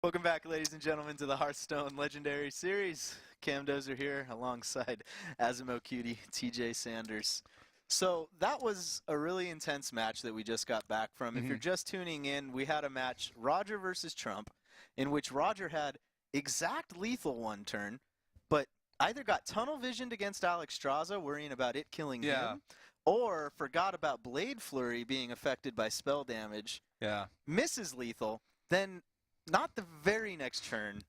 Welcome back, ladies and gentlemen, to the Hearthstone Legendary Series. Cam Dozer here alongside Azimo Cutie, TJ Sanders. So that was a really intense match that we just got back from. If you're just tuning in, we had a match, Roger versus Trump, in which Roger had exact lethal one turn, but either got tunnel visioned against Alex Straza, worrying about it killing him, or forgot about Blade Flurry being affected by spell damage, misses lethal, then not the very next turn.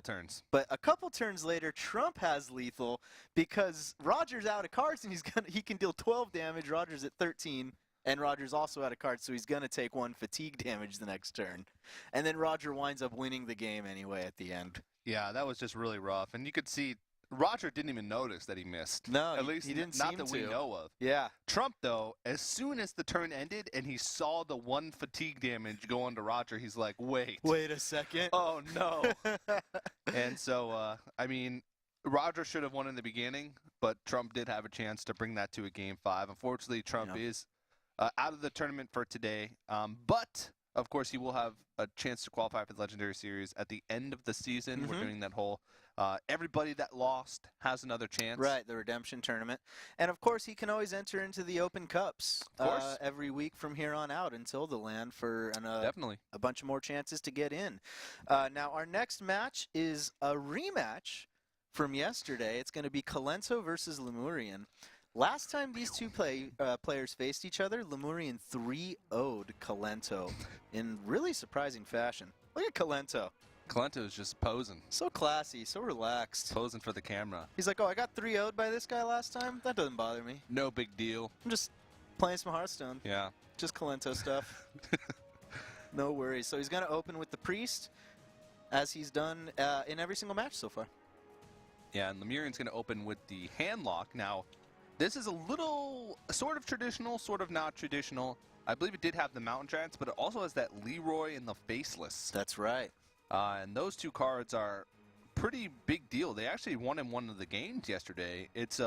Turns. But a couple turns later, Trump has lethal because Roger's out of cards and he can deal 12 damage. Roger's at 13, and Roger's also out of cards, so he's going to take 1 fatigue damage the next turn. And then Roger winds up winning the game anyway at the end. Yeah, that was just really rough. And you could see Roger didn't even notice that he missed. No, at least he didn't not seem that to. we know of. Yeah. Trump, though, as soon as the turn ended and he saw the 1 fatigue damage go on to Roger, he's like, wait a second. Oh, no. And so, I mean, Roger should have won in the beginning, but Trump did have a chance to bring that to a Game 5. Unfortunately, Trump is out of the tournament for today. But, of course, he will have a chance to qualify for the Legendary Series at the end of the season. We're doing that whole everybody that lost has another chance. Right, the redemption tournament. And, of course, he can always enter into the Open Cups every week from here on out until the land for definitely a bunch of more chances to get in. Now, our next match is a rematch from yesterday. It's going to be Kolento versus Lemurian. Last time these two players faced each other, Lemurian 3-0'd Kolento in really surprising fashion. Look at Kolento. Kolento is just posing. So classy, so relaxed. Posing for the camera. He's like, oh, I got 3-0'd by this guy last time? That doesn't bother me. No big deal. I'm just playing some Hearthstone. Yeah. Just Kolento stuff. No worries. So he's going to open with the Priest, as he's done in every single match so far. Yeah, and Lemurian's going to open with the Handlock. Now, this is a little sort of traditional, sort of not traditional. I believe it did have the Mountain Giants, but it also has that Leroy and the Faceless. That's right. And those two cards are pretty big deal. They actually won in one of the games yesterday. It's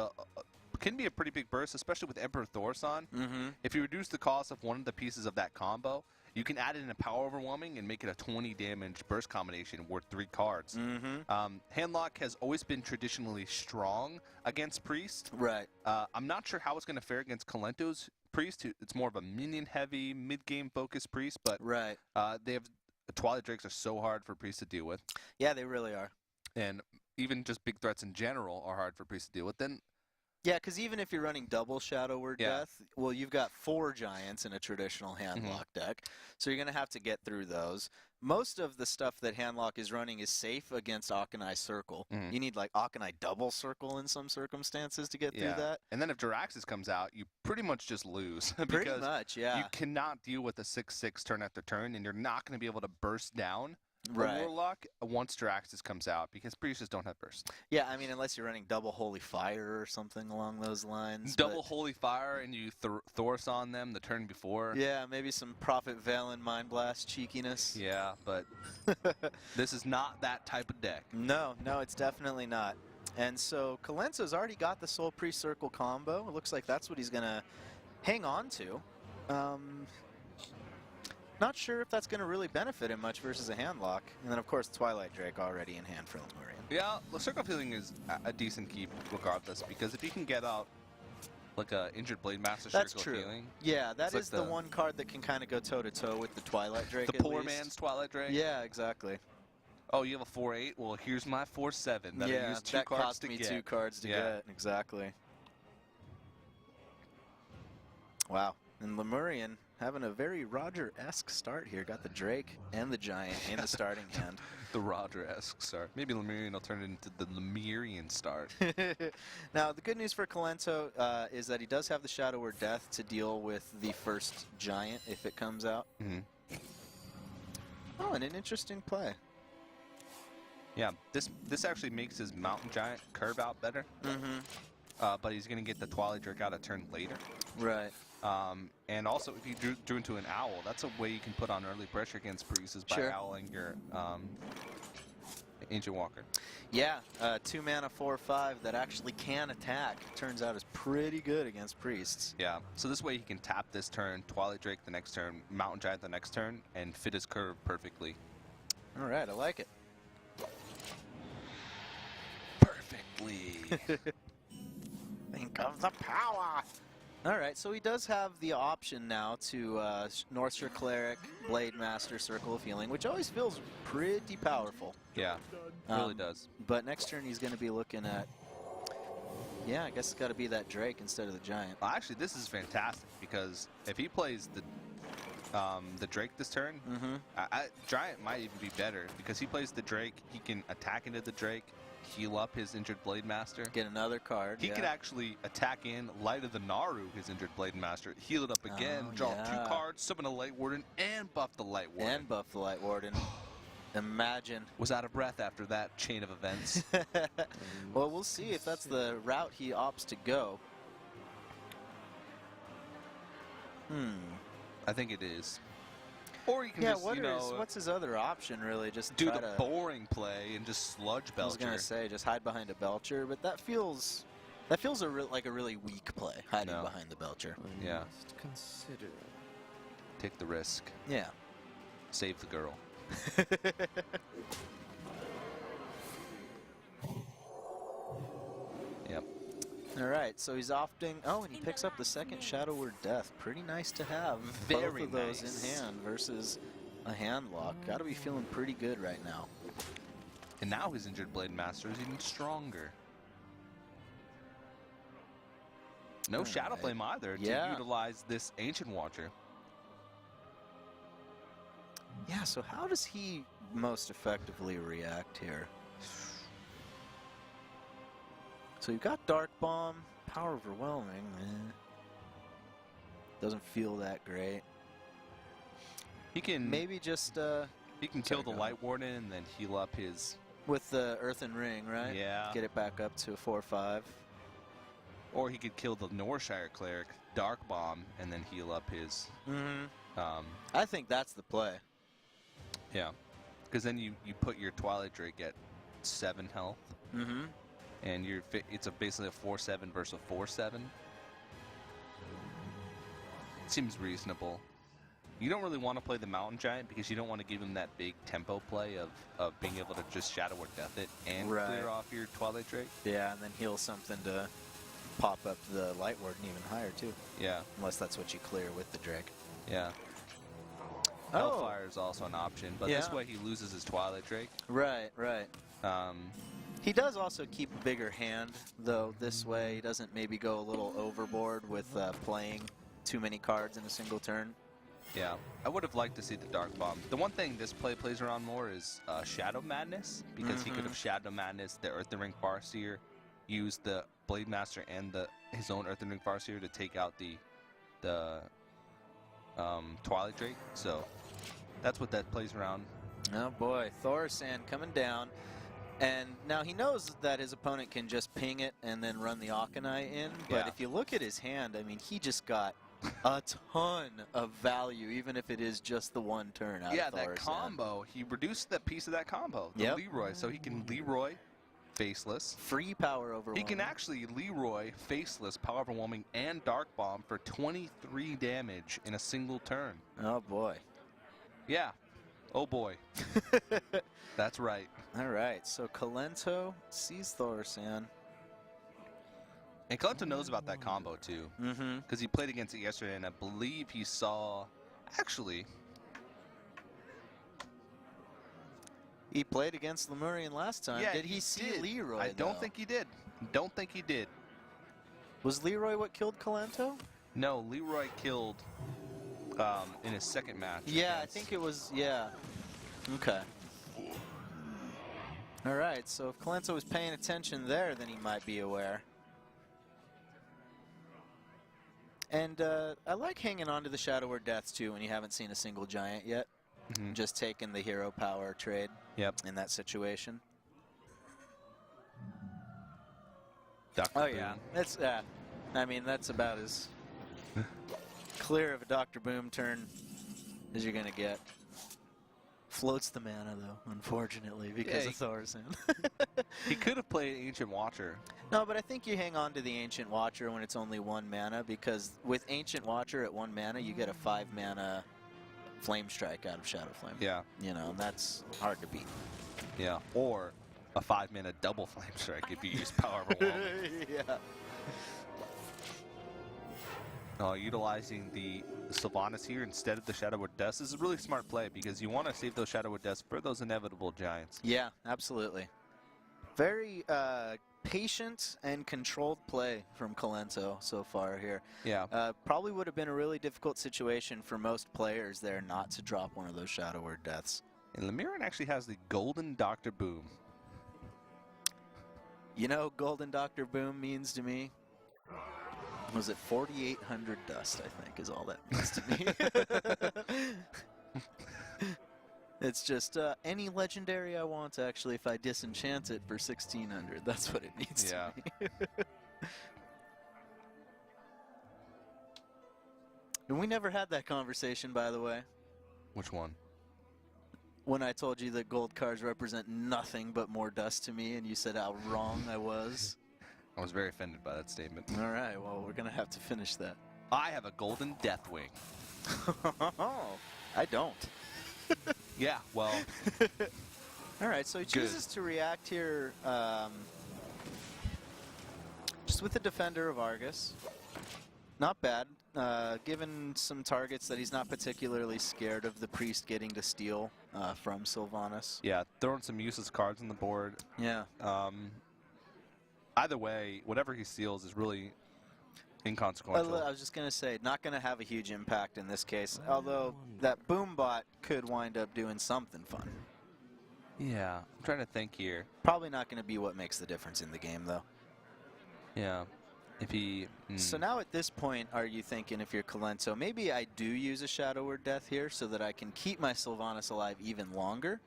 can be a pretty big burst, especially with Emperor Thorson. If you reduce the cost of one of the pieces of that combo, you can add it in a Power Overwhelming and make it a 20 damage burst combination worth 3 cards. Handlock has always been traditionally strong against Priest. Right. I'm not sure how it's going to fare against Kolento's Priest. It's more of a minion-heavy, mid-game focused Priest, but they have Twilight Drakes are so hard for Priest to deal with. Yeah, they really are. And even just big threats in general are hard for Priest to deal with. Then, yeah, because even if you're running double Shadow Word Death, well, you've got 4 Giants in a traditional Handlock deck, so you're going to have to get through those. Most of the stuff that Handlock is running is safe against Akanai Circle. You need, like, Akanai Double Circle in some circumstances to get through that. And then if Jiraxis comes out, you pretty much just lose. Pretty much, yeah. You cannot deal with a 6/6 turn after turn, and you're not going to be able to burst down Warlock once Jiraxis comes out, because Priests just don't have burst. Yeah, I mean, unless you're running double Holy Fire or something along those lines. Double Holy Fire, and you Thors on them the turn before. Yeah, maybe some Prophet Valen Mind Blast cheekiness. Yeah, but this is not that type of deck. No, it's definitely not. And so Kolento's already got the Soul Priest Circle combo. It looks like that's what he's going to hang on to. Not sure if that's going to really benefit him much versus a Handlock. And then, of course, Twilight Drake already in hand for Lemurian. Yeah, the Circle of Healing is a decent keep regardless, because if you can get out like a Injured Blade Master Circle of Healing. Yeah, that is like the one card that can kind of go toe-to-toe with the Twilight Drake. The poor man's Twilight Drake? Yeah, exactly. Oh, you have a 4/8? Well, here's my 4/7 that I used 2 that cards cost to me get. 2 cards to get. Exactly. Wow. And Lemurian having a very Roger-esque start here. Got the Drake and the Giant in the starting hand. The Roger-esque start. Maybe Lemurian will turn it into the Lemurian start. Now, the good news for Kolento is that he does have the Shadow Word Death to deal with the first Giant if it comes out. Oh, and an interesting play. Yeah, this actually makes his Mountain Giant curve out better. But he's going to get the Twilight Drake out a turn later. Right. And also, if you drew into an Owl, that's a way you can put on early pressure against Priests, is by owling your Ancient Walker. Yeah, 2 mana 4/5 that actually can attack. Turns out is pretty good against Priests. Yeah, so this way he can tap this turn, Twilight Drake the next turn, Mountain Giant the next turn, and fit his curve perfectly. All right, I like it. Perfectly. Think of the power. All right, so he does have the option now to Northshire Cleric, Blade Master, Circle of Healing, which always feels pretty powerful. Yeah, really does. But next turn he's going to be looking at, yeah, I guess it's got to be that Drake instead of the Giant. Well, actually, this is fantastic because if he plays the Drake this turn, Giant might even be better because he plays the Drake. He can attack into the Drake, heal up his injured Blade Master. Get another card. He could actually attack in Light of the Naru, his injured Blade Master, heal it up again, draw 2 cards, summon a Light Warden, and buff the Light Warden. And buff the Light Warden. Imagine. Was out of breath after that chain of events. Well, we'll see if that's the route he opts to go. I think it is. Or you can Yeah, just, what's his other option, really? Just do try the to, boring play and just sludge Belcher. I was going to say, just hide behind a Belcher, but that feels like a really weak play, hiding behind the Belcher. Yeah. Must consider. Take the risk. Yeah. Save the girl. Yep. All right, so he's opting. Oh, and he picks up the second Shadow Word Death. Pretty nice to have Very both of those nice. in hand versus a hand lock. Got to be feeling pretty good right now. And now his injured Blade Master is even stronger. No Shadow Flame either to utilize this Ancient Watcher. Yeah, so how does he most effectively react here? So you've got Dark Bomb, Power Overwhelming. Doesn't feel that great. He can maybe just he can kill the Light Warden and then heal up his with the Earthen Ring, right? Yeah. Get it back up to a 4/5. Or he could kill the Northshire Cleric, Dark Bomb, and then heal up his. I think that's the play. Yeah, because then you put your Twilight Drake at 7 health. And it's basically a 4/7 versus a 4/7. Seems reasonable. You don't really want to play the Mountain Giant because you don't want to give him that big tempo play of being able to just Shadow Word Death it and clear off your Twilight Drake. Yeah, and then heal something to pop up the Light Warden even higher too. Yeah. Unless that's what you clear with the Drake. Yeah. Hellfire is also an option, but this way he loses his Twilight Drake. Right, right. He does also keep a bigger hand, though, this way. He doesn't maybe go a little overboard with playing too many cards in a single turn. Yeah, I would have liked to see the Dark Bomb. The one thing this play plays around more is Shadow Madness, because he could have Shadow Madness, the Earthen Ring Farseer, use the Blade Master and his own Earthen Ring Farseer to take out the Twilight Drake. So that's what that plays around. Oh boy, Thorsan coming down. And now he knows that his opponent can just ping it and then run the Akanai in. But if you look at his hand, I mean, he just got a ton of value, even if it is just the one turn out of Thorsan. That combo, he reduced that piece of that combo, the Leroy. So he can Leroy Faceless. Free Power Overwhelming. He can actually Leroy Faceless, Power Overwhelming, and Dark Bomb for 23 damage in a single turn. Oh boy. Yeah. Oh boy. That's right. All right, so Kolento sees Thorsan. And Kolento knows about that combo too. Because he played against it yesterday, and I believe he saw... Actually... He played against Lemurian last time. Yeah, did he see Leroy, I don't think he did. Don't think he did. Was Leroy what killed Kolento? No, Leroy killed in his second match. Yeah, I think it was, Okay. All right, so if Kolento was paying attention there, then he might be aware. And I like hanging on to the Shadow Word Deaths, too, when you haven't seen a single Giant yet. Just taking the hero power trade in that situation. Dr. Yeah. That's, I mean, that's about as clear of a Dr. Boom turn as you're going to get. Floats the mana, though, unfortunately, because of Thorsan. He could have played Ancient Watcher. No, but I think you hang on to the Ancient Watcher when it's only 1 mana, because with Ancient Watcher at 1 mana, you get a 5 mana Flame Strike out of Shadow Flame. Yeah. You know, that's hard to beat. Yeah. Or a 5-mana double Flame Strike if you use Power Overwhelming. Yeah. Utilizing the Sylvanas here instead of the Shadow Dust is a really smart play because you want to save those Shadow Dust for those inevitable giants. Yeah, absolutely. Very patient and controlled play from Kolento so far here. Yeah. Probably would have been a really difficult situation for most players there not to drop one of those Shadow Word Deaths. And Lemurian actually has the Golden Dr. Boom. You know, Golden Dr. Boom means to me? Was it 4,800 dust, I think, is all that means to me. It's just any legendary I want, actually, if I disenchant it for 1,600. That's what it needs to be. And we never had that conversation, by the way. Which one? When I told you that gold cards represent nothing but more dust to me, and you said how wrong I was. I was very offended by that statement. All right, well, we're going to have to finish that. I have a Golden Deathwing. I don't. Yeah, well. All right, so he chooses to react here just with the Defender of Argus. Not bad, given some targets that he's not particularly scared of the Priest getting to steal from Sylvanas. Yeah, throwing some useless cards on the board. Yeah. Either way, whatever he steals is really inconsequential. I was just going to say, not going to have a huge impact in this case, although that boom bot could wind up doing something fun. Yeah, I'm trying to think here. Probably not going to be what makes the difference in the game, though. Yeah, if he... So now at this point, are you thinking, if you're Kolento, maybe I do use a Shadow Word Death here so that I can keep my Sylvanas alive even longer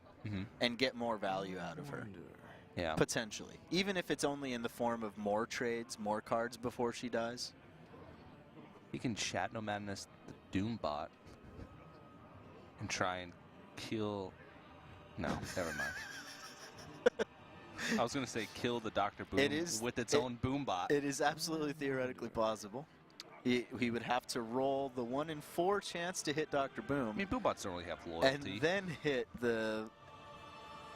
and get more value out of her? Yeah. Potentially. Even if it's only in the form of more trades, more cards before she dies. He can Shadow Madness the Doombot and try and kill... No, never mind. I was going to say kill the Dr. Boom with its own Boombot. It is absolutely theoretically possible. He would have to roll the 1 in 4 chance to hit Dr. Boom. I mean, Boombots don't really have loyalty. And then hit the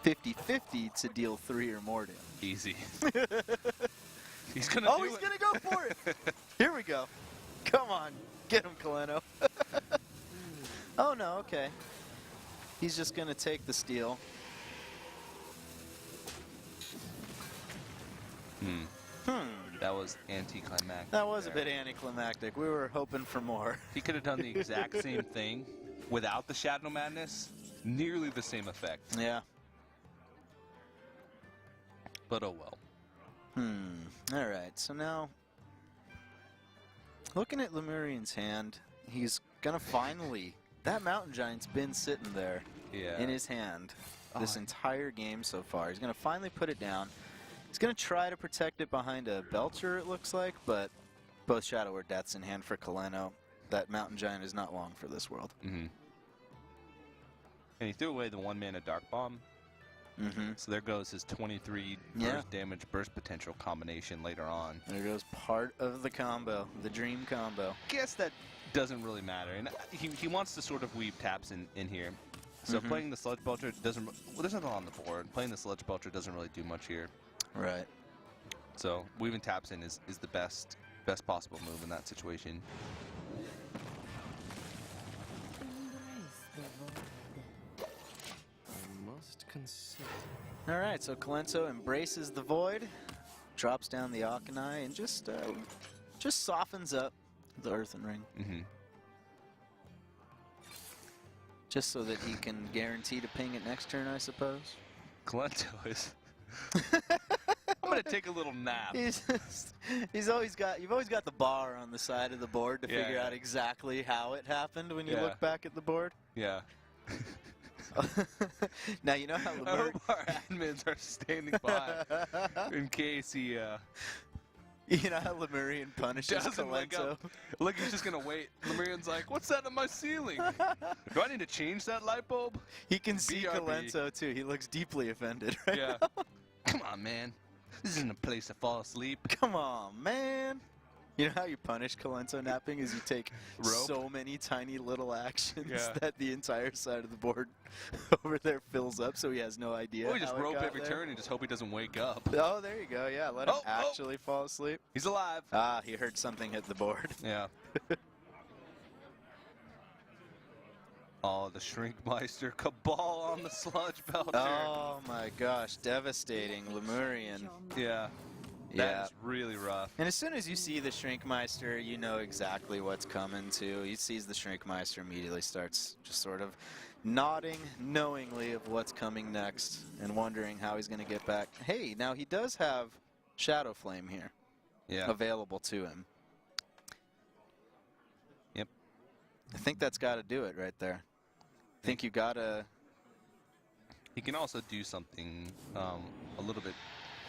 50-50 to deal 3 or more damage. Easy. He's going to do it. Oh, he's going to go for it. Here we go. Come on. Get him, Kolento. Oh, no, okay. He's just going to take the steal. That was anticlimactic. That was a bit anticlimactic. We were hoping for more. He could have done the exact same thing without the Shadow Madness. Nearly the same effect. Yeah. But oh well. All right, so now, looking at Lemurian's hand, he's going to finally, that Mountain Giant's been sitting there in his hand this entire game so far. He's going to finally put it down. He's going to try to protect it behind a Belcher, it looks like, but both Shadow Word Deaths in hand for Kolento. That Mountain Giant is not long for this world. And he threw away the 1-mana Dark Bomb. So there goes his 23 burst damage, burst potential combination later on. There goes part of the combo, the dream combo. Guess that doesn't really matter. And he wants to sort of weave taps in here. So playing the Sludge Belcher doesn't... Well, there's nothing on the board. Playing the Sludge Belcher doesn't really do much here. Right. So weaving taps in is the best possible move in that situation. All right, so Kolento embraces the void, drops down the Akanai, and just softens up the Earthen Ring. Just so that he can guarantee to ping it next turn, I suppose. Kolento is... I'm gonna take a little nap. You've always got the bar on the side of the board to figure out exactly how it happened when you look back at the board. Yeah. Now you know how I hope our admins are standing by in case he. You know how Lemurian punishes Kolento? Look, he's just gonna wait. Lemurian's like, "What's that on my ceiling? Do I need to change that light bulb?" He can see Kolento too. He looks deeply offended right now. Come on, man. This isn't a place to fall asleep. Come on, man. You know how you punish Kolento napping is you take Rope? so many tiny little actions Yeah. that the entire side of the board over there fills up, so he has no idea. Or we just how it rope got every there. turn and just hope he doesn't wake up. Oh, there you go. Yeah, let him Oh, actually fall asleep. He's alive. Ah, he heard something hit the board. Yeah. Oh, the Shrinkmeister Cabal on the Sludge Belcher. Oh my gosh, devastating. Lemurian. Yeah. That is really rough. And as soon as you see the Shrinkmeister, you know exactly what's coming too. He sees the Shrinkmeister, immediately starts just sort of nodding knowingly of what's coming next and wondering how he's going to get back. Hey, now he does have Shadow Flame here available to him. Yep. I think that's got to do it right there. I think you got to... He can also do something a little bit...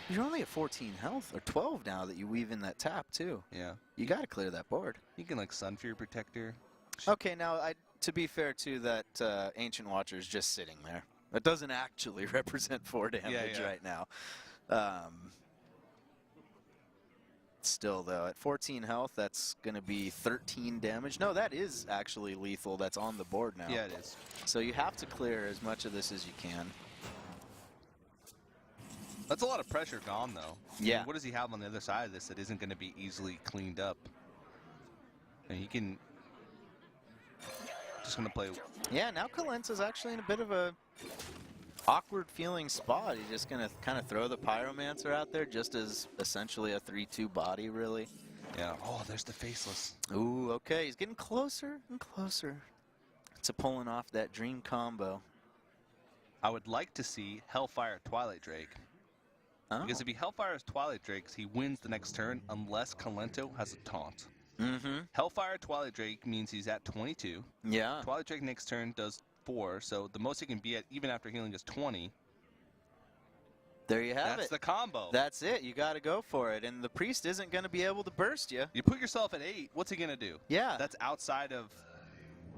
You're only at 14 health, or 12 now that you weave in that tap, too. Yeah. You got to clear that board. You can, like, Sunfear Protector. Okay, now, to be fair, too, that Ancient Watcher is just sitting there. That doesn't actually represent 4 damage right now. Still, though, at 14 health, that's going to be 13 damage. No, that is actually lethal. That's on the board now. Yeah, it is. So you have to clear as much of this as you can. That's a lot of pressure gone, though. Yeah. I mean, what does he have on the other side of this that isn't going to be easily cleaned up? And he can... Just going to play... Yeah, now Kolento's actually in a bit of a awkward feeling spot. He's just going to kind of throw the Pyromancer out there just as essentially a 3-2 body, really. Yeah. Oh, there's the Faceless. Ooh, okay. He's getting closer and closer to pulling off that dream combo. I would like to see Hellfire Twilight Drake. Oh. Because if he Hellfires Twilight Drakes, he wins the next turn unless Kolento has a taunt. Mm-hmm. Hellfire Twilight Drake means he's at 22. Yeah. Twilight Drake next turn does 4, so the most he can be at, even after healing, is 20. There you have it. That's the combo. That's it. You got to go for it. And the Priest isn't going to be able to burst you. You put yourself at 8, what's he going to do? Yeah. That's outside of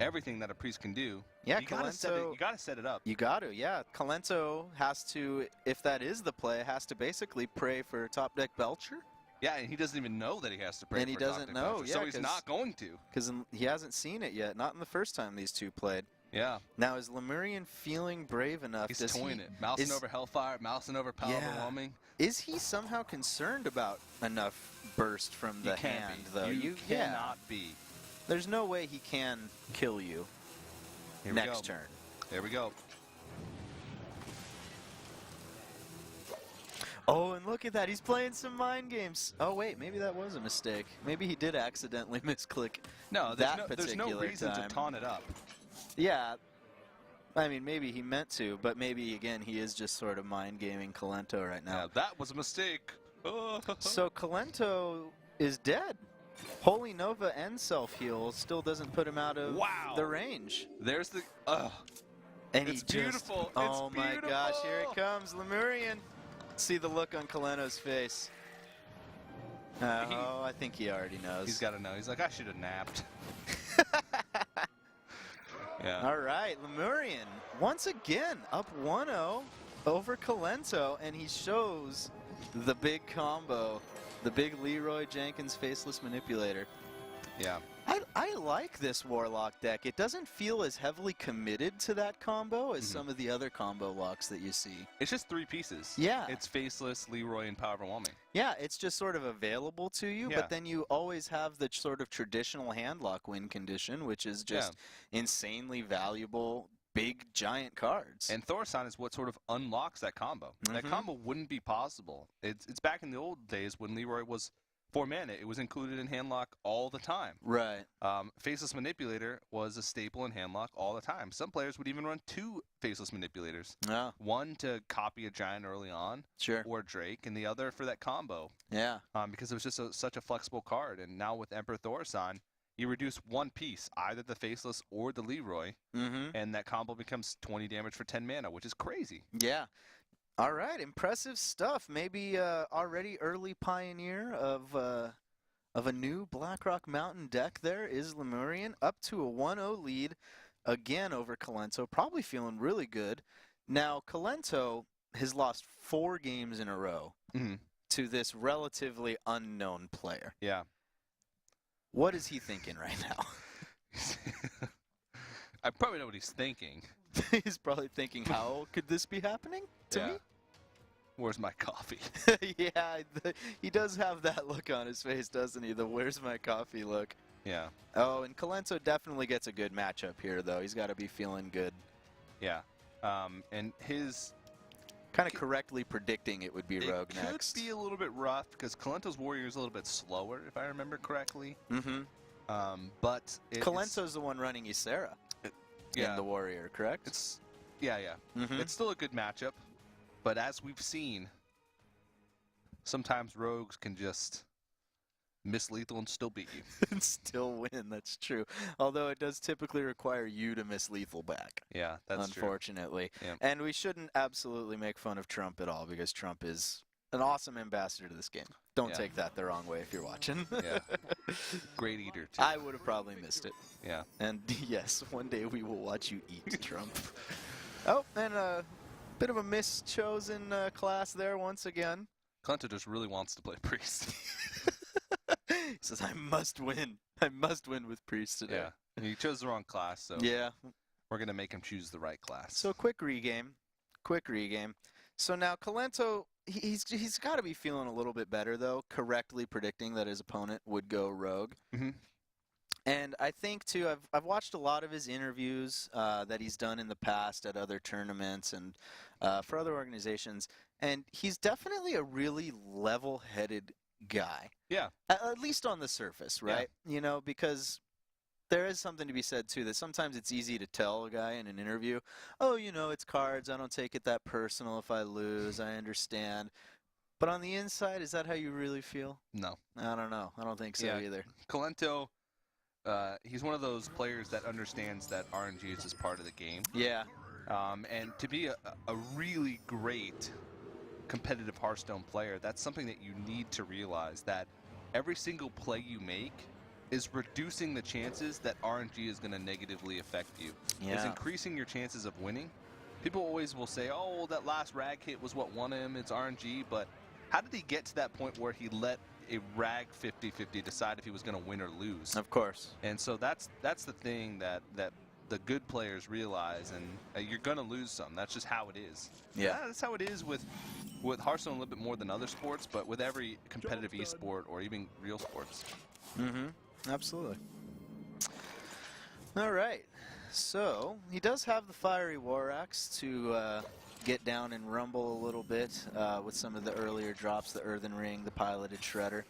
everything that a Priest can do. Yeah, you gotta set it up. You got to, yeah. Kolento has to, if that is the play, has to basically pray for top deck Belcher. Yeah, and he doesn't even know that he has to pray And he for top doesn't deck know, Belcher, yeah, so he's not going to. Because he hasn't seen it yet, not in the first time these two played. Yeah. Now, is Lemurian feeling brave enough? He's toying it. Mousing over Hellfire, mousing over Power Overwhelming. Is he somehow concerned about enough burst from the hand, though? You cannot be. There's no way he can kill you next turn. There we go. Oh, and look at that. He's playing some mind games. Oh, wait. Maybe that was a mistake. Maybe he did accidentally misclick there's no reason to taunt it up. Yeah. I mean, maybe he meant to, but maybe, again, he is just sort of mind gaming Kolento right now. Yeah, that was a mistake. So Kolento is dead. Holy Nova and self-heal still doesn't put him out of the range. There's the... And it's beautiful. Oh my gosh, here it comes, Lemurian. See the look on Kolento's face. I think he already knows. He's got to know. He's like, I should have napped. Yeah. All right, Lemurian, once again, up 1-0 over Kolento, and he shows the big combo, the big Leroy Jenkins Faceless Manipulator. Yeah. I like this Warlock deck. It doesn't feel as heavily committed to that combo as some of the other combo locks that you see. It's just 3 pieces. Yeah. It's Faceless, Leroy, and Power Overwhelming. Yeah, it's just sort of available to you, but then you always have the sort of traditional handlock win condition, which is just insanely valuable, big, giant cards. And Thorson is what sort of unlocks that combo. That combo wouldn't be possible. It's back in the old days when Leroy was 4 mana. It was included in handlock all the time. Right. Faceless Manipulator was a staple in handlock all the time. Some players would even run 2 Faceless Manipulators. Yeah. One to copy a giant early on, or Drake, and the other for that combo. Yeah. Because it was just such a flexible card. And now with Emperor Thorson, you reduce 1 piece, either the Faceless or the Leroy, and that combo becomes 20 damage for 10 mana, which is crazy. Yeah. All right, impressive stuff. Maybe already early pioneer of a new Blackrock Mountain deck there is Lemurian, up to a 1-0 lead again over Kolento, probably feeling really good. Now, Kolento has lost 4 games in a row to this relatively unknown player. Yeah. What is he thinking right now? I probably know what he's thinking. He's probably thinking, how could this be happening to me? Where's my coffee? Yeah, he does have that look on his face, doesn't he? The "where's my coffee" look. Yeah. Oh, and Kolento definitely gets a good matchup here, though. He's got to be feeling good. Yeah. And his... Kind of correctly predicting it would be Rogue next. It could be a little bit rough, because Kolento's warrior is a little bit slower, if I remember correctly. Mm-hmm. But... Kolento's the one running Ysera in the warrior, correct? Yeah. Mm-hmm. It's still a good matchup, but as we've seen, sometimes rogues can just miss lethal and still beat you. And still win, that's true. Although it does typically require you to miss lethal back. Yeah, that's unfortunately. True. Yeah. And we shouldn't absolutely make fun of Trump at all, because Trump is an awesome ambassador to this game. Don't take that the wrong way if you're watching. Yeah. Great eater, too. I would have probably missed it. Yeah. And yes, one day we will watch you eat Trump. Oh, and a bit of a mischosen class there once again. Kolento just really wants to play Priest. He says, I must win. I must win with Priest today. Yeah. He chose the wrong class, so yeah, we're going to make him choose the right class. So quick regame. So now Kolento, he's got to be feeling a little bit better, though, correctly predicting that his opponent would go Rogue. Mm-hmm. And I think, too, I've watched a lot of his interviews that he's done in the past at other tournaments and for other organizations, and he's definitely a really level-headed guy. Yeah. At least on the surface, right? Yeah. You know, because there is something to be said, too, that sometimes it's easy to tell a guy in an interview, oh, you know, it's cards. I don't take it that personal if I lose. I understand. But on the inside, is that how you really feel? No. I don't know. I don't think so either. Kolento, he's one of those players that understands that RNG is just part of the game. Yeah. And to be a really great competitive Hearthstone player, that's something that you need to realize, that every single play you make is reducing the chances that RNG is going to negatively affect you. Yeah. It's increasing your chances of winning. People always will say, oh, that last rag hit was what won him, it's RNG, but how did he get to that point where he let a rag 50-50 decide if he was going to win or lose? Of course. And so that's the thing that the good players realize, and you're going to lose some. That's just how it is. Yeah. That's how it is with Hearthstone a little bit more than other sports, but with every competitive esport or even real sports. Mm-hmm. Absolutely. All right. So he does have the Fiery War Axe to get down and rumble a little bit with some of the earlier drops, the Earthen Ring, the Piloted Shredder.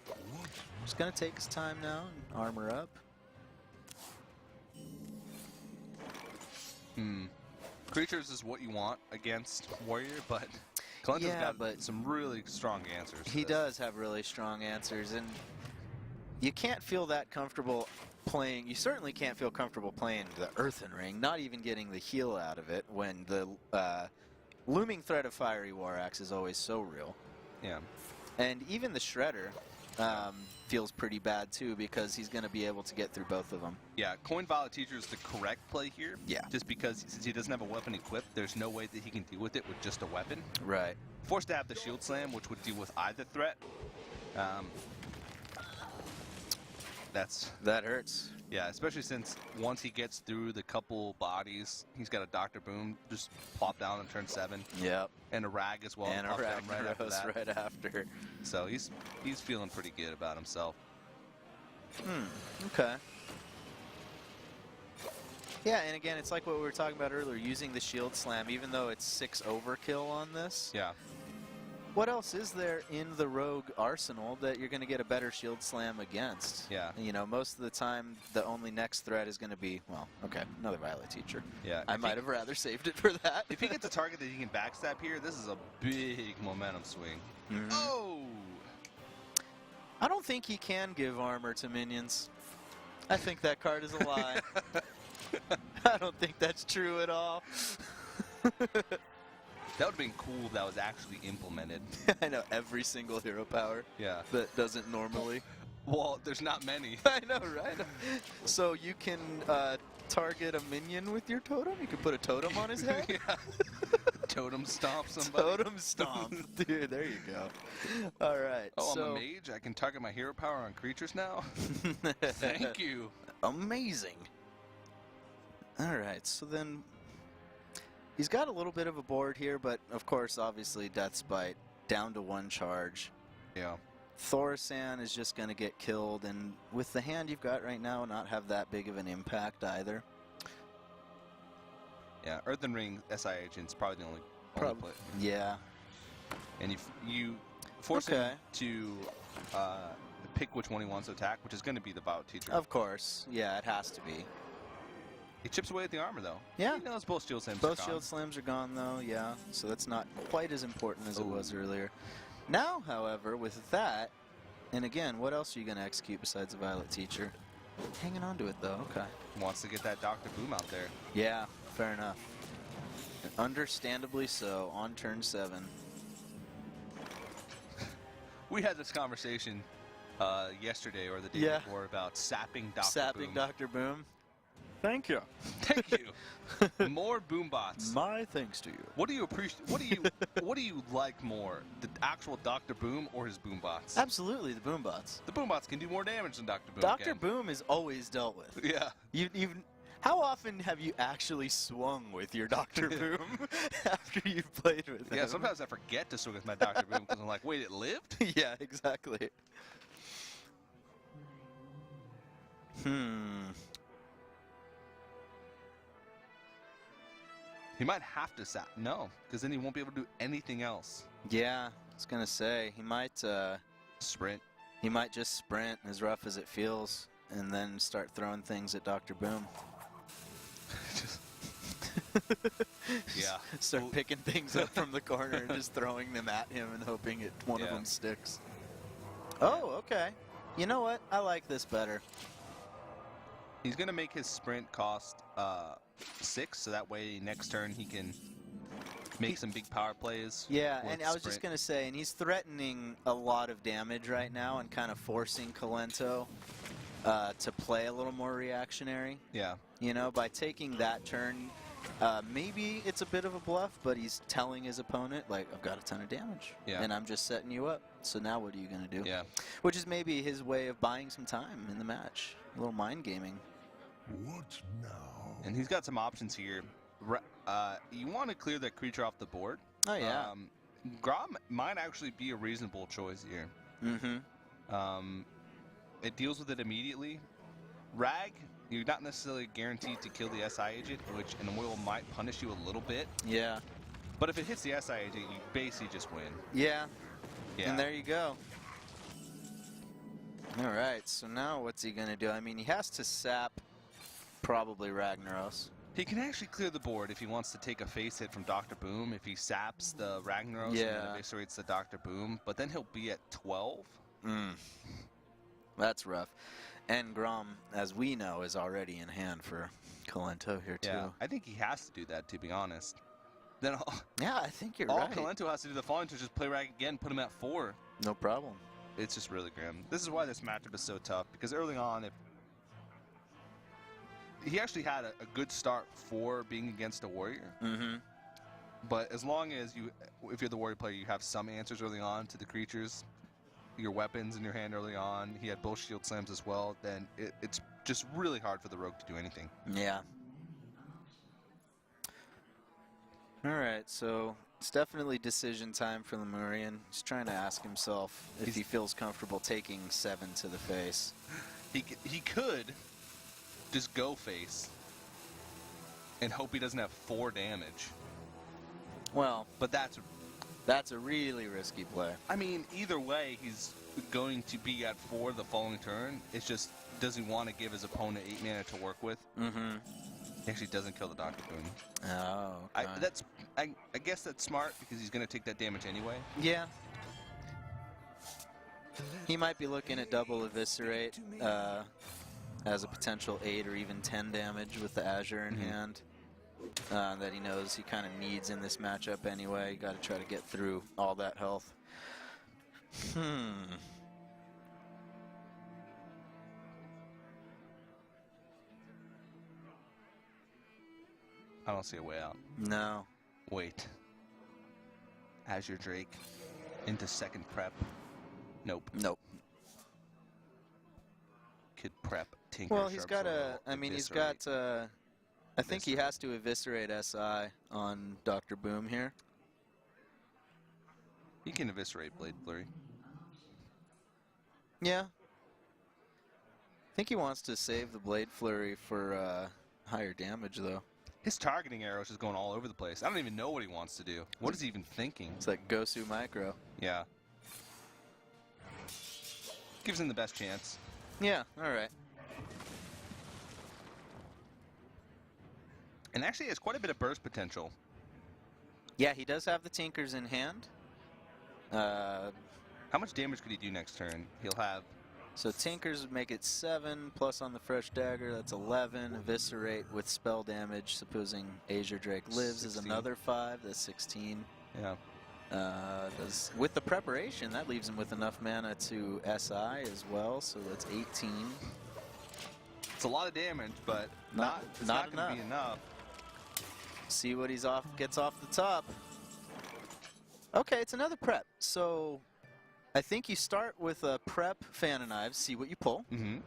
Just going to take his time now and armor up. Creatures is what you want against Warrior, but Kolento's got some really strong answers. He does have really strong answers, and you can't feel that comfortable playing. You certainly can't feel comfortable playing the Earthen Ring, not even getting the heal out of it, when the looming threat of Fiery War Axe is always so real. Yeah. And even the Shredder feels pretty bad, too, because he's going to be able to get through both of them. Yeah, Coin Violet Teacher is the correct play here. Yeah. Just because since he doesn't have a weapon equipped, there's no way that he can deal with it with just a weapon. Right. Forced to have the Shield Slam, which would deal with either threat. That hurts. Yeah, especially since once he gets through the couple bodies, he's got a Dr. Boom just plop down on turn 7. Yep. And a Rag as well. And a Rag right after. So he's feeling pretty good about himself. Okay. Yeah, and again, it's like what we were talking about earlier, using the Shield Slam, even though it's 6 overkill on this. Yeah. What else is there in the Rogue arsenal that you're going to get a better Shield Slam against? Yeah. You know, most of the time, the only next threat is going to be, well, okay, another Violet Teacher. Yeah. I might have rather saved it for that. If he gets a target that he can backstab here, this is a big momentum swing. Mm-hmm. Oh! I don't think he can give armor to minions. I think that card is a lie. I don't think that's true at all. That would have been cool if that was actually implemented. I know, every single hero power. Yeah. That doesn't normally. Well, there's not many. I know, right? So you can target a minion with your totem? You can put a totem on his head? Yeah. Totem stomp somebody. Totem stomp. Dude, there you go. All right. Oh, so... I'm a mage. I can target my hero power on creatures now. Thank you. Amazing. All right, so then he's got a little bit of a board here, but of course, obviously, Death Spite down to 1 charge. Yeah. Thorisan is just going to get killed, and with the hand you've got right now, not have that big of an impact either. Yeah, Earthen Ring SI agent's probably the only play. Yeah. And you force him to pick which one he wants to attack, which is going to be the Bot Teacher. Of course. Yeah, it has to be. He chips away at the armor, though. Yeah. He knows both shield slams Both shield slams are gone, though, yeah. So that's not quite as important as it was earlier. Now, however, with that, and again, what else are you going to execute besides a Violet Teacher? Hanging on to it, though. Okay. Wants to get that Dr. Boom out there. Yeah, fair enough. Understandably so, on turn 7. We had this conversation yesterday or the day before about sapping Dr. Boom. Sapping Dr. Boom. Thank you. Thank you. More boom bots. My thanks to you. What do you appreciate? What do you like more, the actual Dr. Boom or his boom bots? Absolutely, the boom bots. The boom bots can do more damage than Dr. Boom. Dr. Boom is always dealt with. Yeah. How often have you actually swung with your Dr. Boom after you've played with him? Yeah, sometimes I forget to swing with my Dr. Boom because I'm like, wait, it lived? Yeah, exactly. He might have to sap. No, because then he won't be able to do anything else. Yeah, I was going to say, he might... sprint. He might just sprint, as rough as it feels, and then start throwing things at Dr. Boom. Yeah. Start picking things up from the corner and just throwing them at him and hoping one of them sticks. Oh, okay. You know what? I like this better. He's going to make his sprint cost 6, so that way next turn he can make some big power plays. Yeah, and I was just going to say, and he's threatening a lot of damage right now and kind of forcing Kolento to play a little more reactionary. Yeah. You know, by taking that turn, maybe it's a bit of a bluff, but he's telling his opponent, like, I've got a ton of damage, and I'm just setting you up. So now what are you going to do? Yeah. Which is maybe his way of buying some time in the match. A little mind gaming. What now? And he's got some options here. You want to clear that creature off the board. Oh, yeah. Grom might actually be a reasonable choice here. Mm-hmm. It deals with it immediately. Rag, you're not necessarily guaranteed to kill the SI agent, which an oil might punish you a little bit. Yeah. But if it hits the SI agent, you basically just win. Yeah. Yeah. And there you go. All right, so now what's he going to do? I mean, he has to sap probably Ragnaros. He can actually clear the board if he wants to take a face hit from Dr. Boom. If he saps the Ragnaros and then eviscerates the Dr. Boom, but then he'll be at 12. That's rough. And Grom, as we know, is already in hand for Kolento here, too. Yeah, I think he has to do that, to be honest. Then yeah, I think you're all right. Kolento has to do the following to just play Rag again, put him at 4. No problem. It's just really grim. This is why this matchup is so tough, because early on, he actually had a good start for being against a warrior. But as long as if you're the warrior player, you have some answers early on to the creatures, your weapons in your hand early on, he had both shield slams as well, then it's just really hard for the rogue to do anything. Yeah. All right, so it's definitely decision time for Lemurian. He's trying to ask himself if he feels comfortable taking 7 to the face. He could just go face and hope he doesn't have 4 damage. Well, but that's a really risky play. I mean, either way, he's going to be at 4 the following turn. It's just, does he want to give his opponent 8 mana to work with? He actually doesn't kill the Dr. Boom. Oh, okay. I guess that's smart because he's going to take that damage anyway. Yeah. He might be looking at double eviscerate as a potential 8 or even 10 damage with the Azure in hand. That he knows he kind of needs in this matchup anyway. You got to try to get through all that health. I don't see a way out. No. Wait. Azure Drake into second prep. Nope. Nope. Could prep Tinker. Well, he's Sharp got Sword, I mean, he's Eviscerate. got. I think he has to eviscerate SI on Dr. Boom here. He can eviscerate Blade Flurry. Yeah. I think he wants to save the Blade Flurry for higher damage, though. His targeting arrow is just going all over the place. I don't even know what he wants to do. What is he even thinking? It's like Gosu Micro. Yeah. Gives him the best chance. Yeah, all right. And actually has quite a bit of burst potential. Yeah, he does have the Tinkers in hand. How much damage could he do next turn? He'll have... So Tinkers would make it 7, plus on the Fresh Dagger, that's 11. Eviscerate with spell damage, supposing Azure Drake lives, 16. is another 5, that's 16. Yeah. With the preparation, that leaves him with enough mana to SI as well, so that's 18. It's a lot of damage, but it's not not going to be enough. See what gets off the top. Okay, it's another prep. So I think you start with a prep Fan and Knives, see what you pull. Mm-hmm.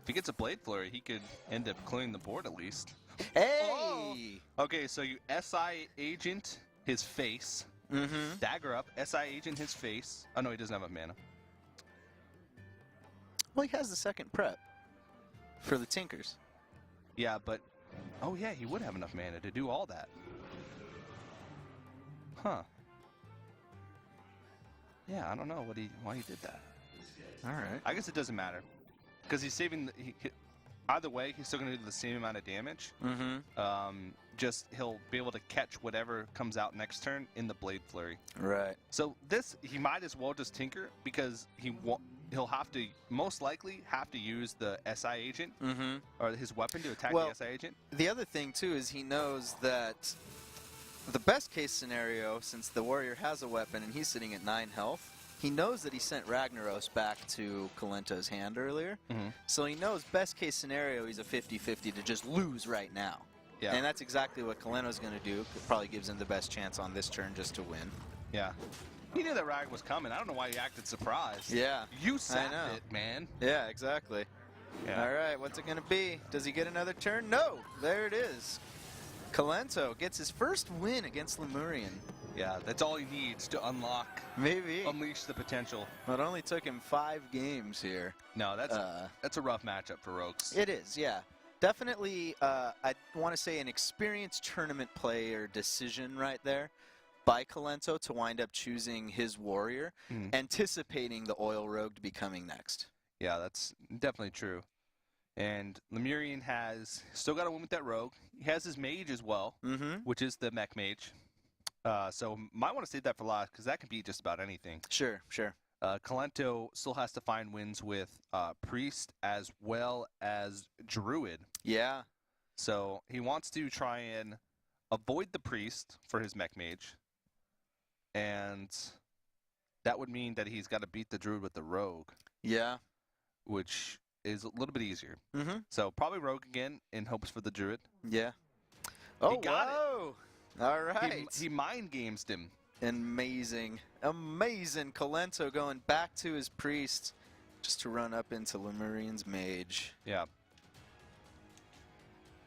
If he gets a Blade Flurry, he could end up clearing the board at least. Hey! Oh! Okay, so you SI Agent his face. Mm-hmm. Dagger up, SI Agent his face. Oh, no, he doesn't have enough mana. Well, he has the second prep for the Tinkers. Yeah, but... Oh, yeah, he would have enough mana to do all that. Huh. Yeah, I don't know why he did that. All right. I guess it doesn't matter. Because he's saving... either way, he's still going to do the same amount of damage. Mm-hmm. Just he'll be able to catch whatever comes out next turn in the Blade Flurry. Right. So this, he might as well just Tinker because he'll have to, most likely, have to use the SI Agent or his weapon to attack the SI Agent. The other thing, too, is he knows that the best case scenario, since the warrior has a weapon and he's sitting at 9 health, he knows that he sent Ragnaros back to Kolento's hand earlier. So he knows best case scenario, he's a 50-50 to just lose right now. Yeah. And that's exactly what Kolento's going to do. It probably gives him the best chance on this turn just to win. Yeah. He knew that Rag was coming. I don't know why he acted surprised. Yeah. You sapped it, man. Yeah, exactly. Yeah. All right, what's it going to be? Does he get another turn? No. There it is. Kolento gets his first win against Lemurian. Yeah, that's all he needs to Maybe. unleash the potential. It only took him 5 games here. No, that's a rough matchup for Rogues. It is, yeah. Definitely, I want to say an experienced tournament player decision right there by Kolento to wind up choosing his warrior, anticipating the oil rogue to be coming next. Yeah, that's definitely true. And Lemurian has still got to win with that rogue. He has his mage as well, which is the mech mage. So might want to save that for last because that can be just about anything. Sure, sure. Kolento still has to find wins with priest as well as druid. Yeah. So he wants to try and avoid the priest for his mech mage. And that would mean that he's got to beat the druid with the rogue. Yeah. Which is a little bit easier. So probably rogue again in hopes for the druid. Yeah. Oh, got whoa. All right. He mind games him. Amazing. Amazing. Kolento going back to his priest just to run up into Lemurian's mage. Yeah.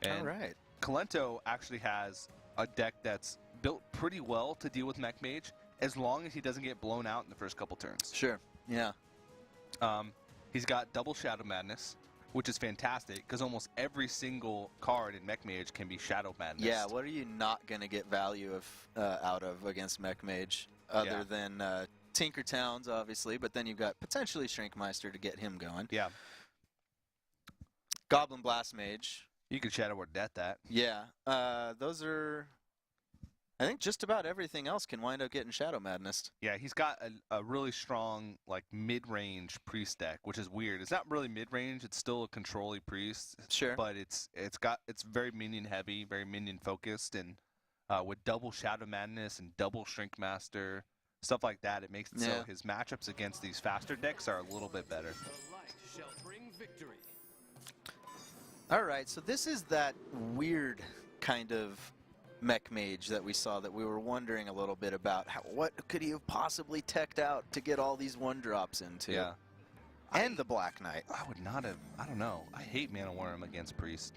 And all right. Kolento actually has a deck that's built pretty well to deal with mech mage as long as he doesn't get blown out in the first couple turns. Sure. Yeah. He's got double Shadow Madness, which is fantastic because almost every single card in Mech Mage can be Shadow Madness. Yeah, what are you not going to get value out of against Mech Mage other than Tinker Towns, obviously, but then you've got potentially Shrinkmeister to get him going. Yeah. Goblin Blast Mage. You could Shadow Word Death that. Yeah. Those are... I think just about everything else can wind up getting Shadow Madness. Yeah, he's got a really strong, like, mid-range priest deck, which is weird. It's not really mid-range. It's still a control-y priest. Sure. But it's very minion-heavy, very minion-focused, and with double Shadow Madness and double Shrinkmaster, stuff like that, it makes it so his matchups against these faster decks are a little bit better. The light shall bring victory. All right, so this is that weird kind of Mech Mage that we saw that we were wondering a little bit about. What could he have possibly teched out to get all these 1-drops into? Yeah. And the Black Knight. I would not have. I don't know. I hate Mana Worm against Priest.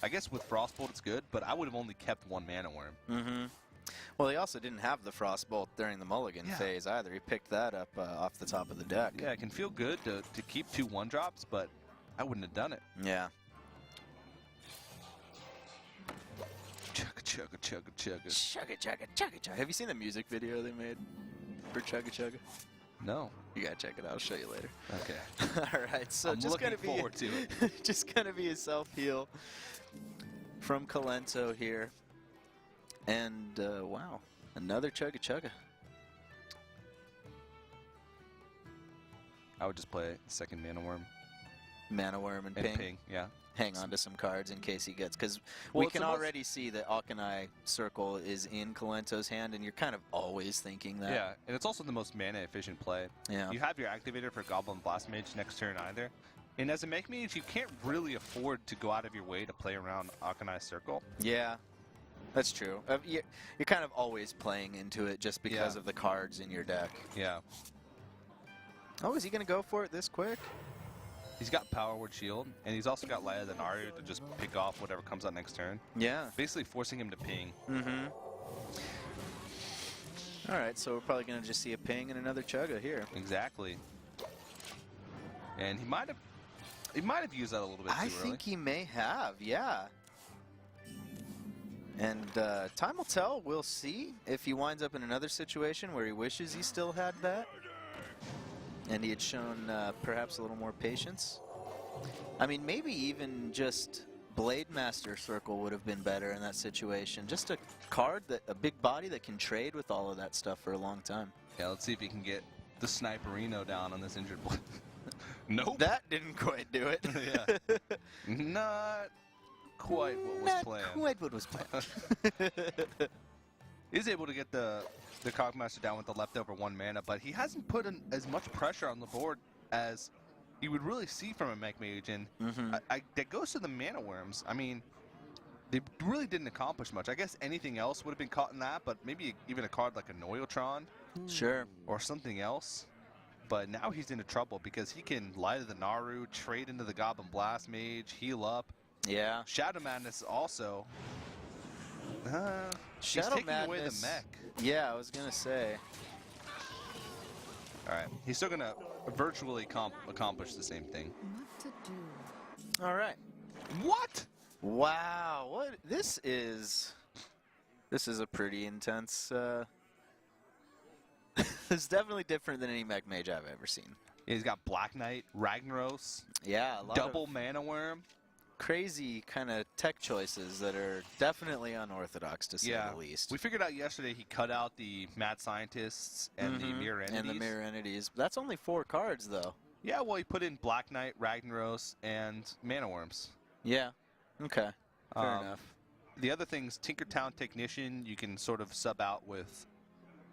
I guess with Frostbolt it's good, but I would have only kept 1 Mana Worm. Mm-hmm. Well, he also didn't have the Frostbolt during the Mulligan phase either. He picked that up off the top of the deck. Yeah, it can feel good to keep 2 1-drops, but I wouldn't have done it. Yeah. Chugga, chugga, chugga, chugga. Chugga, chugga, chugga, chugga. Have you seen the music video they made for Chugga Chugga? No. You gotta check it out. I'll show you later. Okay. All right, so I'm just looking gonna be forward to it. just gonna be a self-heal from Kolento here, and wow, another Chugga Chugga. I would just play second Mana Worm Mana Worm and and Ping. Yeah. Hang on to some cards in case he gets, because Well, we it's can the most- already see that Auchenai Circle is in Kolento's hand, and you're kind of always thinking that. Yeah, and it's also the most mana efficient play. Yeah. You have your activator for Goblin Blast Mage next turn either. And as a Mech Mage, you can't really afford to go out of your way to play around Auchenai Circle. Yeah, that's true. You're kind of always playing into it just because of the cards in your deck. Yeah. Oh, is he going to go for it this quick? He's got Power Word Shield, and he's also got Light of the Naru to just pick off whatever comes out next turn. Yeah. Basically forcing him to ping. Mm-hmm. All right, so we're probably going to just see a ping and another Chugga here. Exactly. And he might have used that a little bit too I early. think he may have, yeah. And time will tell. We'll see if he winds up in another situation where he wishes he still had that. And he had shown perhaps a little more patience. I mean, maybe even just Blade Master Circle would have been better in that situation. Just a card, a big body that can trade with all of that stuff for a long time. Yeah, let's see if he can get the Sniperino down on this injured boy. Nope. That didn't quite do it. Yeah. Not quite what was Not planned. quite what was planned. He's able to get the Cogmaster down with the leftover 1 mana, but he hasn't put in as much pressure on the board as you would really see from a Mech Mage. And that goes to the Mana Worms. I mean, they really didn't accomplish much. I guess anything else would have been caught in that, but maybe even a card like a Noyotron. Sure. Or something else. But now he's into trouble because he can Light of the Naru, trade into the Goblin Blast Mage, heal up. Yeah. Shadow Madness also. He's Shadow taking away the Madness. mech. Yeah, I was going to say. All right. He's still going to virtually accomplish the same thing. What to do? All right. What? Wow. What this is a pretty intense it's definitely different than any Mech Mage I've ever seen. He's got Black Knight, Ragnaros, Yeah, a lot double of Mana Worm. crazy kind of tech choices that are definitely unorthodox to say the least. We figured out yesterday he cut out the Mad Scientists and the Mirror Entities. And the Mirror Entities. That's only 4 cards, though. Yeah, well, he put in Black Knight, Ragnaros, and Mana Worms. Yeah. Okay. Fair enough. The other things, Tinkertown Technician, you can sort of sub out with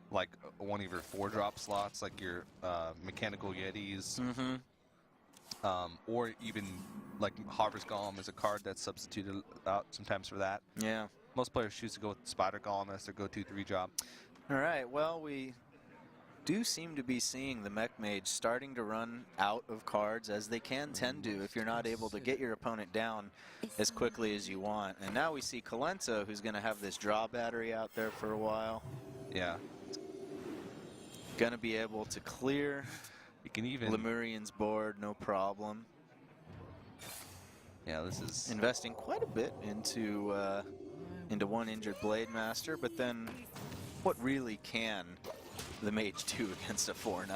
like one of your 4-drop slots, like your Mechanical Yetis, or even like Harvest Golem is a card that's substituted out sometimes for that. Yeah. Most players choose to go with Spider Golem as their go-to 3-drop. All right. Well, we do seem to be seeing the Mech Mage starting to run out of cards, as they can tend to if you're not able to get your opponent down as quickly as you want. And now we see Kolento, who's going to have this draw battery out there for a while. Yeah. Going to be able to clear You can even... Lemurian's board, no problem. Yeah, this is... Investing quite a bit into one injured Blade Master, but then what really can the Mage do against a 4/9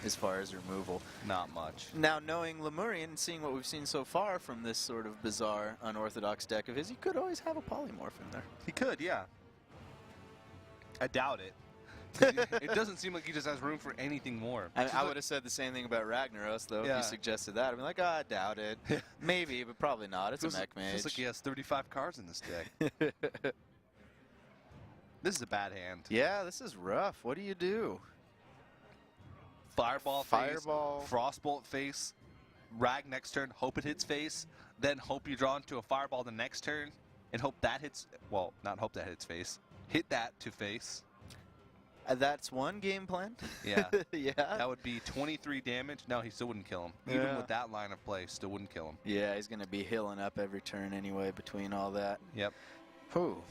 as far as removal? Not much. Now, knowing Lemurian and seeing what we've seen so far from this sort of bizarre, unorthodox deck of his, he could always have a polymorph in there. He could, yeah. I doubt it. It doesn't seem like he just has room for anything more. I would have said the same thing about Ragnaros, though, if Yeah. you suggested that. I'd be like, I doubt it. Maybe, but probably not. It's a Mech Mage. Feels like he has 35 cards in this deck. This is a bad hand. Yeah, this is rough. What do you do? Fireball, Fireball. face, Frostbolt face, Rag next turn, hope it hits face, then hope you draw into a Fireball the next turn. and hope that hits. Well, not hope that hits face. Hit that to face. That's one game plan. Yeah. Yeah. That would be 23 damage. No, he still wouldn't kill him. Even Yeah. with that line of play, still wouldn't kill him. Yeah, he's going to be healing up every turn anyway between all that. Yep. Whew.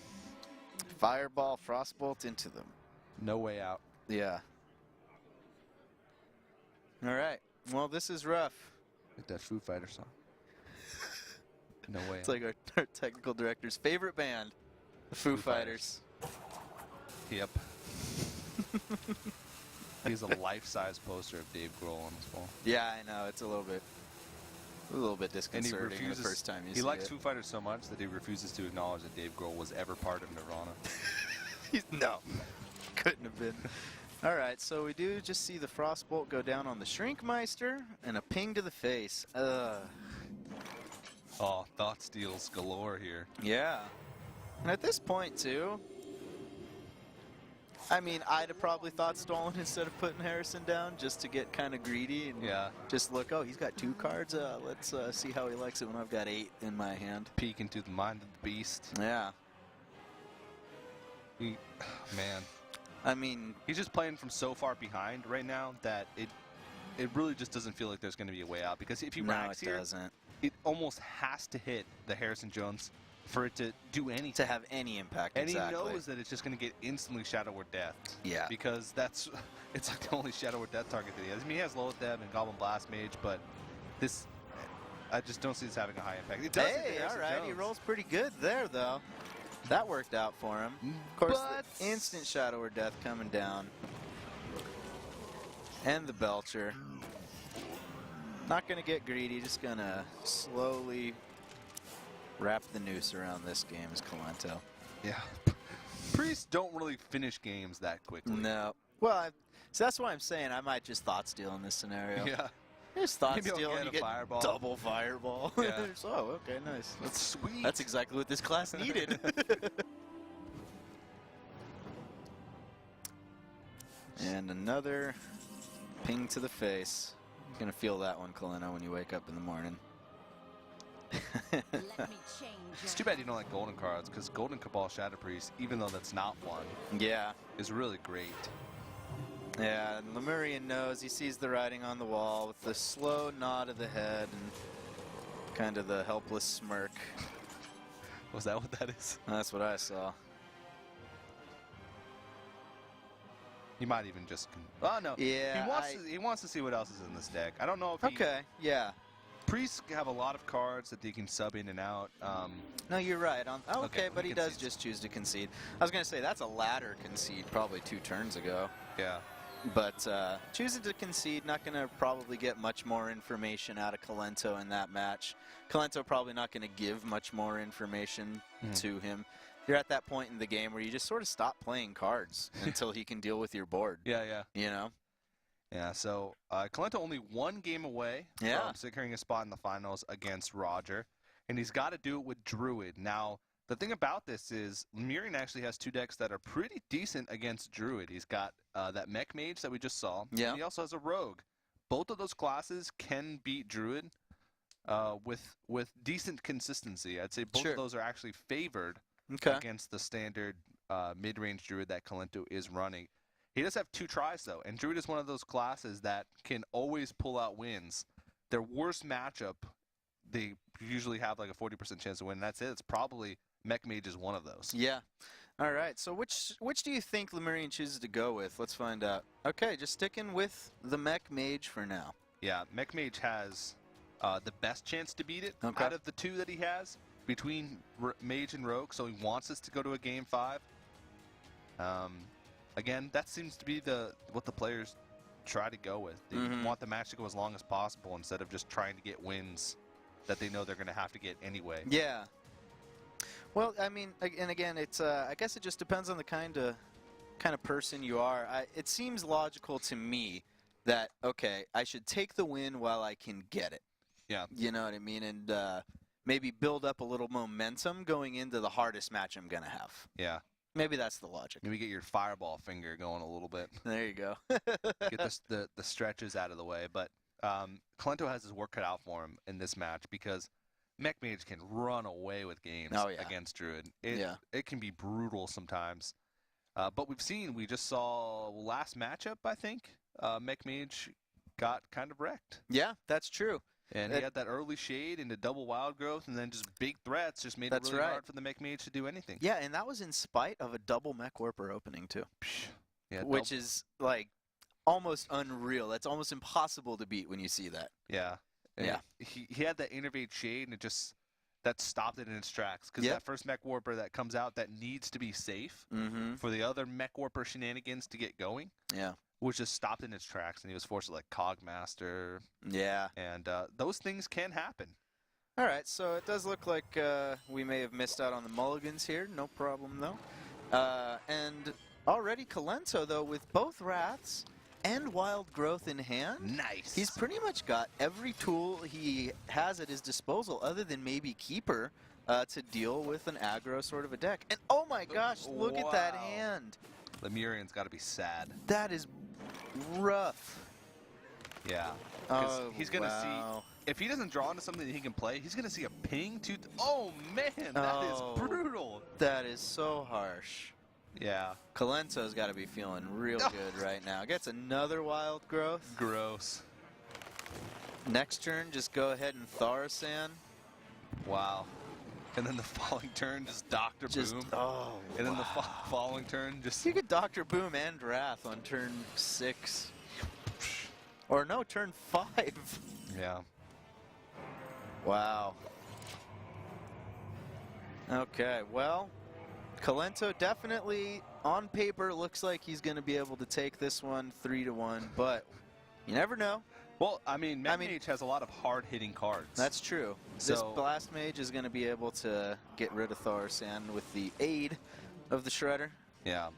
Fireball, Frostbolt into them. No way out. Yeah. All right. Well, this is rough. Like that Foo Fighter song. No way It's out. like our technical director's favorite band, the Foo Fighters. Yep. He has a life-size poster of Dave Grohl on his wall. Yeah, I know. It's a little bit And he disconcerting refuses. the first time you He see likes it. Foo Fighters so much that he refuses to acknowledge that Dave Grohl was ever part of Nirvana. No, couldn't have been. All right, so we do just see the Frostbolt go down on the Shrinkmeister and a ping to the face. Oh, thought steals galore here. Yeah. And at this point, too, I mean, I'd have probably thought stolen instead of putting Harrison down just to get kind of greedy and Yeah. just look, oh, he's got 2 cards. Let's see how he likes it when I've got 8 in my hand. Peek into the mind of the beast. Yeah. Man. I mean, He's just playing from so far behind right now that it really just doesn't feel like there's going to be a way out. Because if he no, racks it here, doesn't. it almost has to hit the Harrison Jones for it to do anything. To have any impact, And exactly. he knows that it's just going to get instantly Shadow or Death. Yeah. Because it's like the only Shadow or Death target that he has. I mean, he has Lilith Dev and Goblin Blast Mage, but I just don't see this having a high impact. It does. Hey, all right, he rolls pretty good there, though. That worked out for him. Of course, But the instant Shadow or Death coming down. And the Belcher. Not going to get greedy, just going to slowly wrap the noose around this game as Kolento. Yeah. Priests don't really finish games that quickly. No. Well, so that's why I'm saying I might just thought steal in this scenario. Yeah. Just thought Maybe I'll steal get and you a get fireball. double fireball. Yeah. So, oh, okay, nice. That's sweet. That's exactly what this class needed. And another ping to the face. You're going to feel that one, Kolento, when you wake up in the morning. Let me change It's too bad you don't like golden cards, because Golden Cabal Shadow Priest, even though that's not one, Yeah. is really great. Yeah, and Lemurian knows. He sees the writing on the wall with the slow nod of the head and kind of the helpless smirk. Was that what that is? That's what I saw. He might even just. Oh no. Yeah, He wants to see what else is in this deck. I don't know if he. Okay, yeah. Priests have a lot of cards that they can sub in and out. No, you're right. Okay, Okay, but he he does concedes. just choose to concede. I was going to say, that's a ladder concede probably 2 turns ago. Yeah. But choosing to concede, not going to probably get much more information out of Kolento in that match. Kolento probably not going to give much more information to him. You're at that point in the game where you just sort of stop playing cards until he can deal with your board. Yeah, yeah. You know? Yeah, so Kolento only 1 game away from securing a spot in the finals against Roger, and he's got to do it with Druid. Now, the thing about this is Lemurian actually has 2 decks that are pretty decent against Druid. He's got that Mech Mage that we just saw, Yeah. and he also has a Rogue. Both of those classes can beat Druid with decent consistency. I'd say both Sure. of those are actually favored Okay. against the standard mid-range Druid that Kolento is running. He does have 2 tries, though, and Druid is one of those classes that can always pull out wins. Their worst matchup, they usually have like a 40% chance to win, and that's it. It's probably Mech Mage is one of those. Yeah. All right. So which do you think Lemurian chooses to go with? Let's find out. Okay, just sticking with the Mech Mage for now. Yeah, Mech Mage has the best chance to beat it Okay. out of the 2 that he has between Mage and Rogue, so he wants us to go to a Game 5. Again, that seems to be what the players try to go with. They want the match to go as long as possible instead of just trying to get wins that they know they're going to have to get anyway. Yeah. Well, I mean, and again, it's I guess it just depends on the kind of person you are. It seems logical to me that okay, I should take the win while I can get it. Yeah. You know what I mean? And maybe build up a little momentum going into the hardest match I'm gonna have. Yeah. Maybe that's the logic. Maybe get your fireball finger going a little bit. There you go. Get the stretches out of the way. But Kolento has his work cut out for him in this match because Mech Mage can run away with games Oh, yeah. against Druid. Yeah. It can be brutal sometimes. But we just saw last matchup, I think, Mech Mage got kind of wrecked. Yeah, that's true. And he had that early shade into double wild growth, and then just big threats just made it That's really right. hard for the Mech Mage to do anything. Yeah, and that was in spite of a double Mech Warper opening, too. Yeah, Which is, like, almost unreal. That's almost impossible to beat when you see that. Yeah. And Yeah. He had that innervate shade, and that stopped it in its tracks. Because Yep. that first Mech Warper that comes out that needs to be safe Mm-hmm. for the other Mech Warper shenanigans to get going, Yeah. was just stopped in its tracks, and he was forced to, like, Cogmaster. Yeah. And those things can happen. All right, so it does look like we may have missed out on the mulligans here. No problem, though. And already Kolento, though, with both Wraths and Wild Growth in hand, Nice. he's pretty much got every tool he has at his disposal, other than maybe Keeper, to deal with an aggro sort of a deck. And oh my gosh, look at that Wow. hand. Lemurian's got to be sad. That is rough. Yeah. 'Cause Oh, he's going to wow. see, if he doesn't draw into something that he can play, he's going to see a ping to, oh man, that is Oh. brutal. That is so harsh. Yeah. Kolento's got to be feeling real Oh. good right now. Gets another Wild Growth. Gross. Next turn, just go ahead and Thaurissan. Wow. And then the following turn, just Dr. Just, Boom. oh, And then the wow. following turn, just... You could Dr. Boom and Wrath on turn 6. Or no, turn 5. Yeah. Wow. Okay, well, Kolento definitely, on paper, looks like he's going to be able to take this one 3-1, but you never know. Well, I mean, Mage has a lot of hard-hitting cards. That's true. This So- Blast Mage is going to be able to get rid of Thaurissan with the aid of the Shredder. Yeah.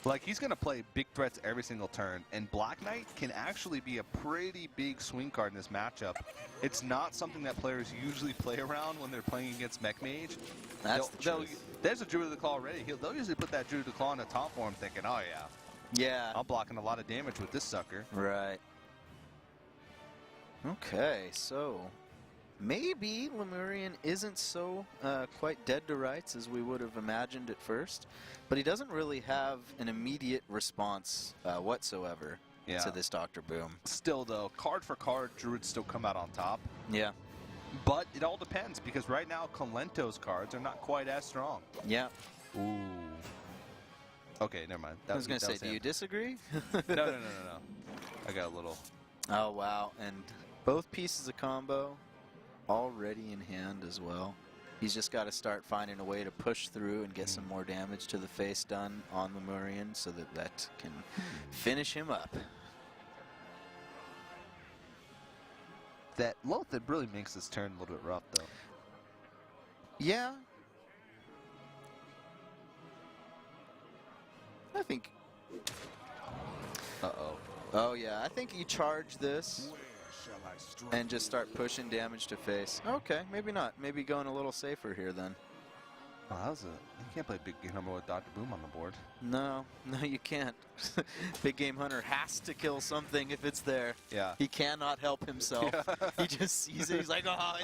Like, he's going to play big threats every single turn, and Black Knight can actually be a pretty big swing card in this matchup. It's not something that players usually play around when they're playing against Mech Mage. That's the truth. There's a Druid of the Claw already. They'll usually put that Druid of the Claw in the top form thinking, oh yeah, Yeah. I'm blocking a lot of damage with this sucker. Right. Okay, so maybe Lemurian isn't so quite dead to rights as we would have imagined at first, but he doesn't really have an immediate response whatsoever Yeah. to this Dr. Boom. Still, though, card for card, Druids still come out on top. Yeah. But it all depends, because right now, Kolento's cards are not quite as strong. Yeah. Ooh. Okay, never mind. I was going to that say, do him. you disagree? No. I got a little... Oh, wow. And both pieces of combo already in hand as well. He's just got to start finding a way to push through and get some more damage to the face done on Lemurian so that can finish him up. That Lothar really makes this turn a little bit rough, though. Yeah. I think... Uh-oh. Oh, yeah. I think you charge this Where shall I strike? and just start pushing damage to face. Okay, maybe not. Maybe going a little safer here then. Oh, that was a... You can't play Big Game Hunter with Dr. Boom on the board. No, you can't. Big Game Hunter has to kill something if it's there. Yeah. He cannot help himself. He just sees it. He's like, oh,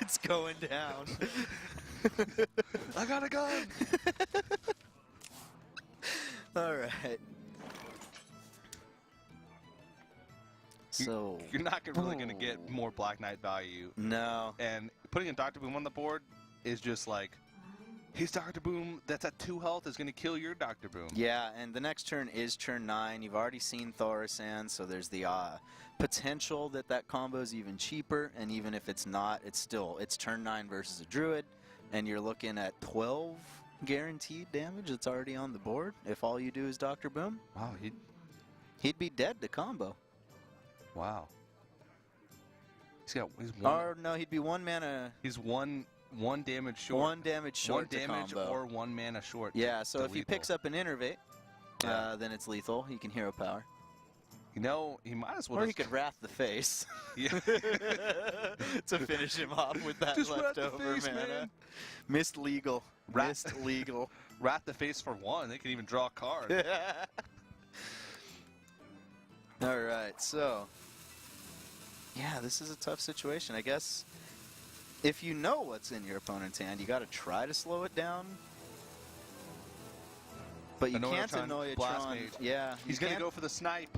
it's going down. I got a gun! All right. So, You're not really going to get more Black Knight value. no. And putting a Dr. Boom on the board is just like... He's Dr. Boom that's at 2 health is going to kill your Dr. Boom. Yeah, and the next turn is turn 9. You've already seen Thaurissan, so there's the potential that combo is even cheaper. And even if it's not, it's turn 9 versus a Druid, and you're looking at 12 guaranteed damage that's already on the board. If all you do is Dr. Boom, Wow, he'd be dead to combo. wow. He's one. Or no, he'd be 1 mana, He's one damage short. 1 damage short One damage to combo. or 1 mana short. Yeah, so to if he lethal. picks up an Innervate, Yeah. then it's lethal. He can hero power. You know, he might as well Or he just... could Wrath the Face Yeah. to finish him off with that Just Wrath the leftover Face, mana. man. Missed legal. Wrath- Missed legal. Rat the face for 1. They can even draw a card. All right, so yeah, this is a tough situation. I guess if you know what's in your opponent's hand, you got to try to slow it down. But you can't annoy a Blast Tron. Mage. Yeah. He's going to go for the snipe.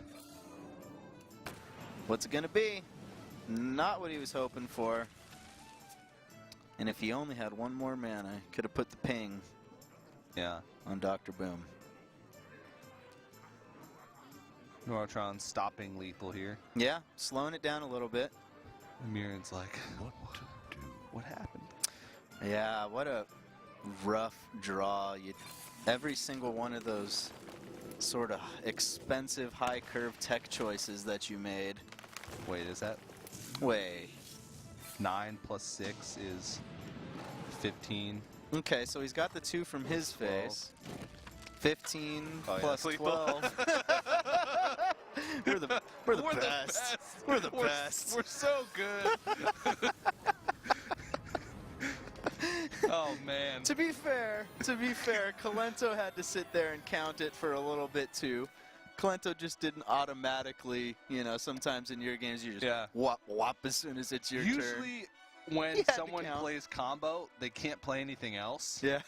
What's it going to be? Not what he was hoping for. And if he only had one more mana, could have put the ping on Dr. Boom. Norotron stopping lethal here. Yeah, slowing it down a little bit. Lemurian's like, What to do? what happened? Yeah, what a rough draw. Every single one of those sort of expensive high curve tech choices that you made. Wait, is that Way. 9 plus 6 is 15? Okay, so he's got the 2 from his 12. face. 15 Oh, yeah, plus that's lethal. 12. we're the best. We're the best. We're so good. Oh, man. To be fair, Kolento had to sit there and count it for a little bit too. Kolento just didn't automatically, sometimes in your games you just whop as soon as it's your turn. Usually when had to someone count. plays combo, they can't play anything else. Yeah.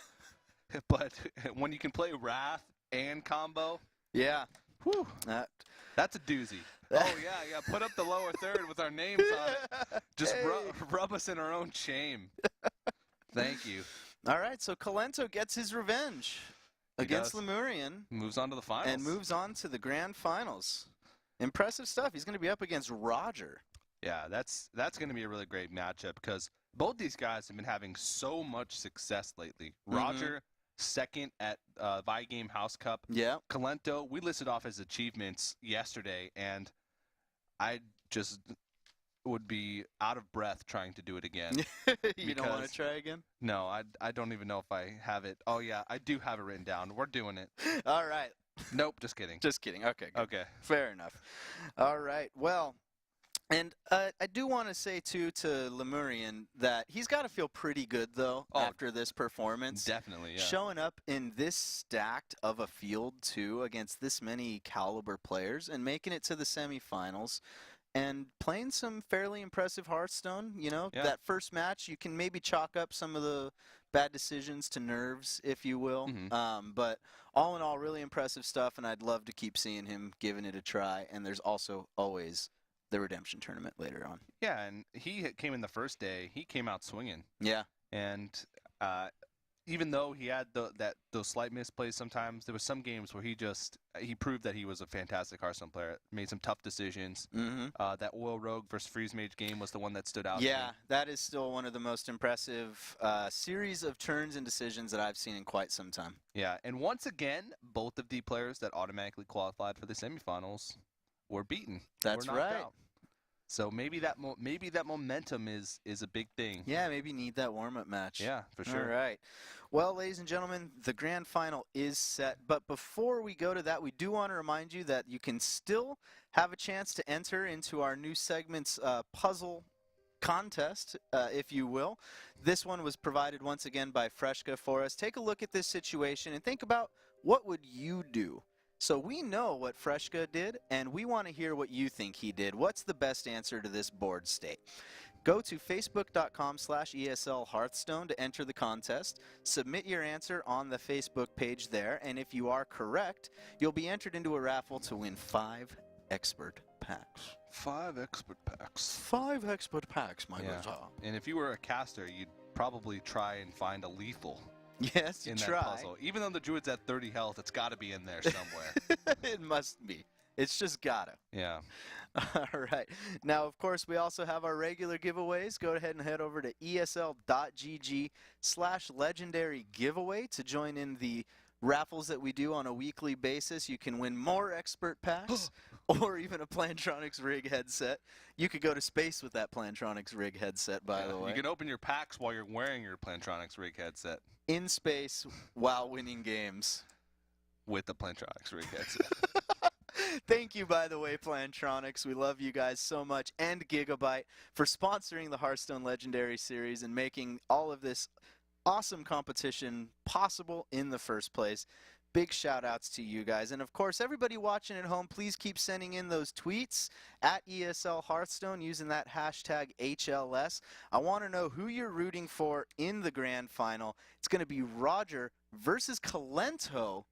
But when you can play Wrath and combo, Yeah. whew, that's a doozy. Oh, yeah, put up the lower third with our names on it. Just rub us in our own shame. Thank you. All right, so Kolento gets his revenge against does. Lemurian Moves on to the finals. and moves on to the grand finals. Impressive stuff. He's going to be up against Roger. Yeah, that's going to be a really great matchup because both these guys have been having so much success lately. Roger, second at Vi-Game House Cup. Yeah. Kolento, we listed off his achievements yesterday, and I just would be out of breath trying to do it again. You don't want to try again? No, I don't even know if I have it. Oh, yeah, I do have it written down. We're doing it. All right. Nope, just kidding. Just kidding. Okay, good. Okay. Fair enough. All right. Well, and I do want to say, too, to Lemurian that he's got to feel pretty good, though, after this performance. Definitely, yeah. Showing up in this stacked of a field, too, against this many caliber players and making it to the semifinals and playing some fairly impressive Hearthstone. That first match, you can maybe chalk up some of the bad decisions to nerves, if you will. But all in all, really impressive stuff, and I'd love to keep seeing him giving it a try. And there's also always the Redemption Tournament later on. Yeah, and he came in the first day. He came out swinging. Yeah. And even though he had those slight misplays sometimes, there were some games where he proved that he was a fantastic Hearthstone player. Made some tough decisions. That Oil Rogue versus Freeze Mage game was the one that stood out. Yeah, that is still one of the most impressive series of turns and decisions that I've seen in quite some time. Yeah, and once again, both of the players that automatically qualified for the semifinals were beaten. That's were knocked right. out. So maybe that momentum is a big thing. Yeah, maybe need that warm-up match. Yeah, for sure. All right. Well, ladies and gentlemen, the grand final is set. But before we go to that, we do want to remind you that you can still have a chance to enter into our new segment's puzzle contest, if you will. This one was provided once again by Freshka for us. Take a look at this situation and think about what would you do. So we know what Freshka did, and we want to hear what you think he did. What's the best answer to this board state? Go to facebook.com/ESL Hearthstone to enter the contest. Submit your answer on the Facebook page there, and if you are correct, you'll be entered into a raffle to win 5 expert packs. 5 expert packs. 5 expert packs, my Yeah. good. And if you were a caster, you'd probably try and find a lethal Yes, in try. that puzzle. Even though the druid's at 30 health, it's got to be in there somewhere. It must be. It's just gotta. Yeah. All right. Now, of course, we also have our regular giveaways. Go ahead and head over to esl.gg/legendary giveaway to join in the raffles that we do on a weekly basis. You can win more expert packs or even a Plantronics rig headset. You could go to space with that Plantronics rig headset, by the way. You can open your packs while you're wearing your Plantronics rig headset In space while winning games. with the Plantronics rig headset. Thank you, by the way, Plantronics. We love you guys so much, and Gigabyte for sponsoring the Hearthstone Legendary Series and making all of this awesome competition possible in the first place. big shout outs to you guys. And of course, everybody watching at home, please keep sending in those tweets at ESL Hearthstone using that hashtag HLS. I want to know who you're rooting for in the grand final. It's going to be Roger versus Kolento.